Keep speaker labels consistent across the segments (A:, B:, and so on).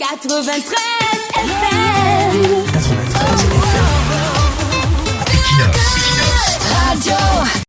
A: 93 FM. Radio.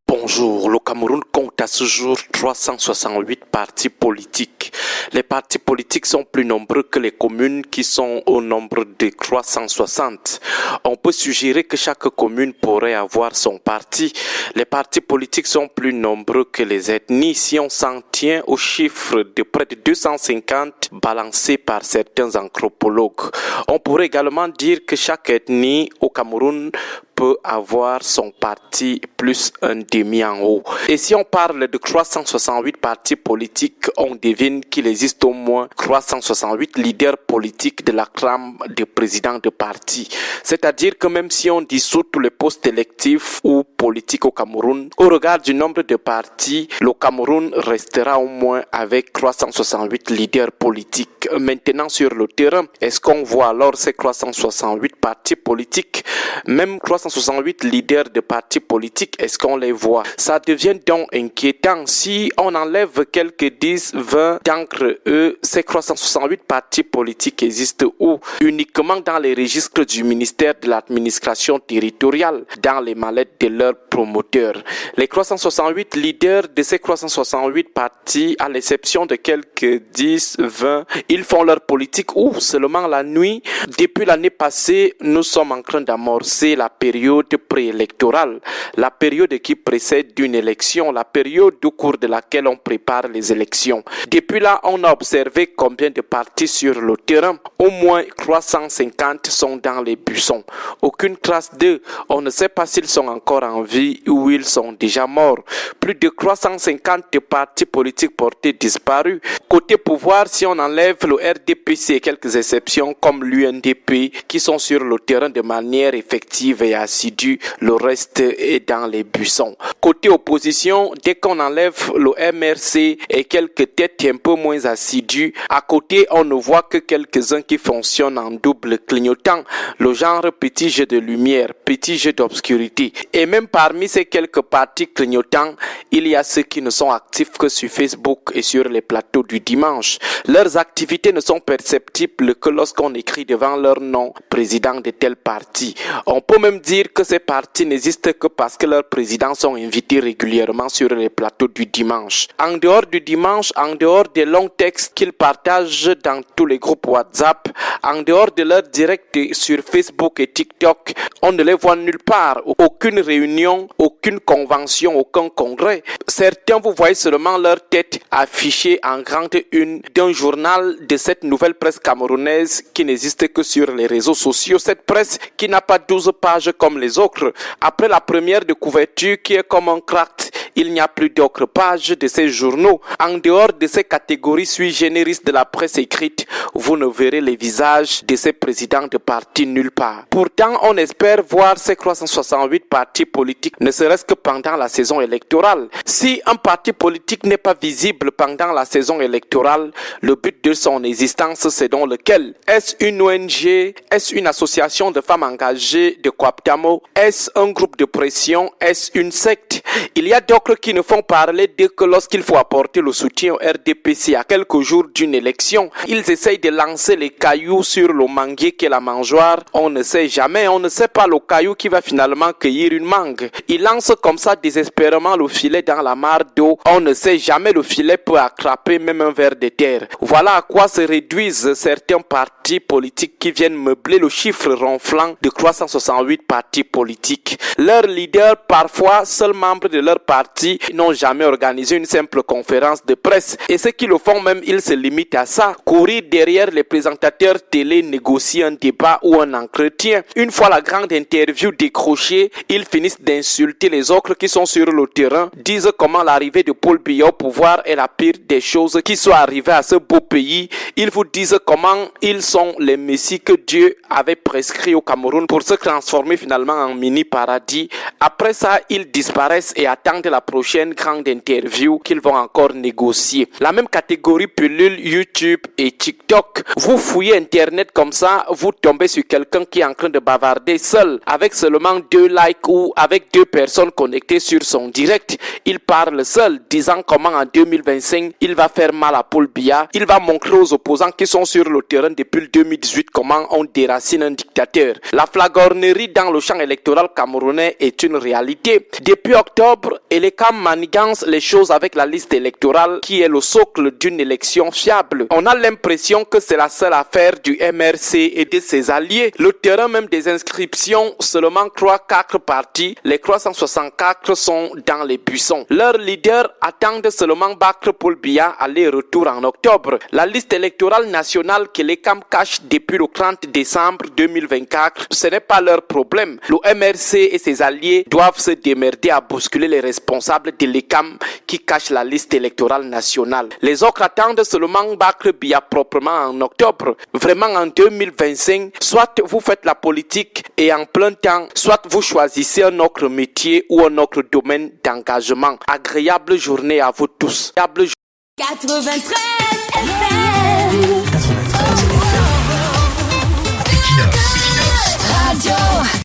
B: Bonjour, le Cameroun compte à ce jour 368 partis politiques. Les partis politiques sont plus nombreux que les communes qui sont au nombre de 360. On peut suggérer que chaque commune pourrait avoir son parti. Les partis politiques sont plus nombreux que les ethnies si on s'en tient aux chiffres de près de 250 balancés par certains anthropologues. On pourrait également dire que chaque ethnie au Cameroun peut avoir son parti plus un demi en haut. Et si on parle de 368 partis politiques, on devine qu'il existe au moins 368 leaders politiques de la trame de présidents de partis. C'est-à-dire que même si on dissout tous les postes électifs ou politiques au Cameroun, au regard du nombre de partis, le Cameroun restera au moins avec 368 leaders politiques. Maintenant sur le terrain, est-ce qu'on voit alors ces 368 partis politiques? Même 368 leaders de partis politiques, est-ce qu'on les voit? Ça devient donc inquiétant. Si on enlève quelques 10, 20 d'entre eux, ces 368 partis politiques existent où? Uniquement dans les registres du ministère de l'administration territoriale, dans les mallettes de leurs promoteurs. Les 368 leaders de ces 368 partis, à l'exception de quelques 10, 20, ils font leur politique où? Seulement la nuit. Depuis l'année passée, nous sommes en train d'amorcer la période préélectorale, la période qui précède une élection, la période au cours de laquelle on prépare les élections. Depuis là, on a observé combien de partis sur le terrain. Au moins 350 sont dans les buissons. Aucune trace d'eux. On ne sait pas s'ils sont encore en vie ou ils sont déjà morts. Plus de 350 partis politiques portés disparus. Côté pouvoir, si on enlève le RDPC et quelques exceptions comme l'UNDP qui sont sur le terrain de manière effective et assidue, le reste est dans les buissons. Côté opposition, dès qu'on enlève le MRC et quelques têtes un peu moins assidues, à côté on ne voit que quelques-uns qui fonctionnent en double clignotant, le genre petit jeu de lumière, petit jeu d'obscurité. Et même parmi ces quelques partis clignotants, il y a ceux qui ne sont actifs que sur Facebook et sur les plateaux du dimanche. Leurs activités ne sont perceptibles que lorsqu'on écrit devant leur nom président de tel parti. On peut même dire que ces partis n'existent que parce que leurs présidents sont invités régulièrement sur les plateaux du dimanche. En dehors du dimanche, en dehors des longs textes qu'ils partagent dans tous les groupes WhatsApp, en dehors de leurs directs sur Facebook et TikTok, on ne les voit nulle part. Aucune réunion, aucune convention, aucun congrès. Certains, vous voyez seulement leur tête affichée en grande une d'un journal de cette nouvelle presse camerounaise qui n'existe que sur les réseaux sociaux. Cette presse qui n'a pas 12 pages comme les autres. Après la première de couverture qui est comme un crack, il n'y a plus d'autres pages de ces journaux. En dehors de ces catégories sui generis de la presse écrite, vous ne verrez les visages de ces présidents de partis nulle part. Pourtant, on espère voir ces 368 partis politiques, ne serait-ce que pendant la saison électorale. Si un parti politique n'est pas visible pendant la saison électorale, le but de son existence, c'est donc lequel? Est-ce une ONG? Est-ce une association de femmes engagées de Kwaptamo? Est-ce un groupe de pression? Est-ce une secte? Il y a d'autres qui ne font parler dès que lorsqu'il faut apporter le soutien au RDPC à quelques jours d'une élection. Ils essayent de lancer les cailloux sur le manguier qu'est la mangeoire. On ne sait jamais, on ne sait pas le caillou qui va finalement cueillir une mangue. Ils lancent comme ça désespérément le filet dans la mare d'eau. On ne sait jamais, le filet peut attraper même un ver de terre. Voilà à quoi se réduisent certains partis politiques qui viennent meubler le chiffre ronflant de 368 partis politiques. Leurs leaders, parfois seuls membres de leur parti, n'ont jamais organisé une simple conférence de presse. Et ceux qui le font même, ils se limitent à ça. Courir derrière les présentateurs télé, négocier un débat ou un entretien. Une fois la grande interview décrochée, ils finissent d'insulter les autres qui sont sur le terrain, disent comment l'arrivée de Paul Biya au pouvoir est la pire des choses qui soit arrivée à ce beau pays. Ils vous disent comment ils sont les messies que Dieu avait prescrits au Cameroun pour se transformer finalement en mini paradis. Après ça, ils disparaissent et attendent la prochaine grande interview qu'ils vont encore négocier. La même catégorie pilule, YouTube et TikTok. Vous fouillez Internet comme ça, vous tombez sur quelqu'un qui est en train de bavarder seul, avec seulement 2 likes ou avec 2 personnes connectées sur son direct. Il parle seul, disant comment en 2025, il va faire mal à Paul Biya. Il va montrer aux opposants qui sont sur le terrain depuis le 2018 comment on déracine un dictateur. La flagornerie dans le champ électoral camerounais est une réalité. Depuis octobre, Elekam manigance les choses avec la liste électorale qui est le socle d'une élection fiable. On a l'impression que c'est la seule affaire du MRC et de ses alliés. Le terrain même des inscriptions, seulement 3-4 partis. Les 364 sont dans les buissons. Leurs leaders attendent seulement Bakr Paul Biya aller-retour en octobre. La liste électorale nationale que l'ECAM cache depuis le 30 décembre 2024, ce n'est pas leur problème. Le MRC et ses alliés doivent se démerder à bousculer les responsables de l'ECAM qui cachent la liste électorale nationale. Les autres attendent seulement Bakr Biya proprement en octobre. Vraiment en 2025, soit vous faites la politique et en plein temps, soit vous choisissez un autre métier ou un autre domaine d'engagement. Agréable journée à vous tous.
A: 93 FM.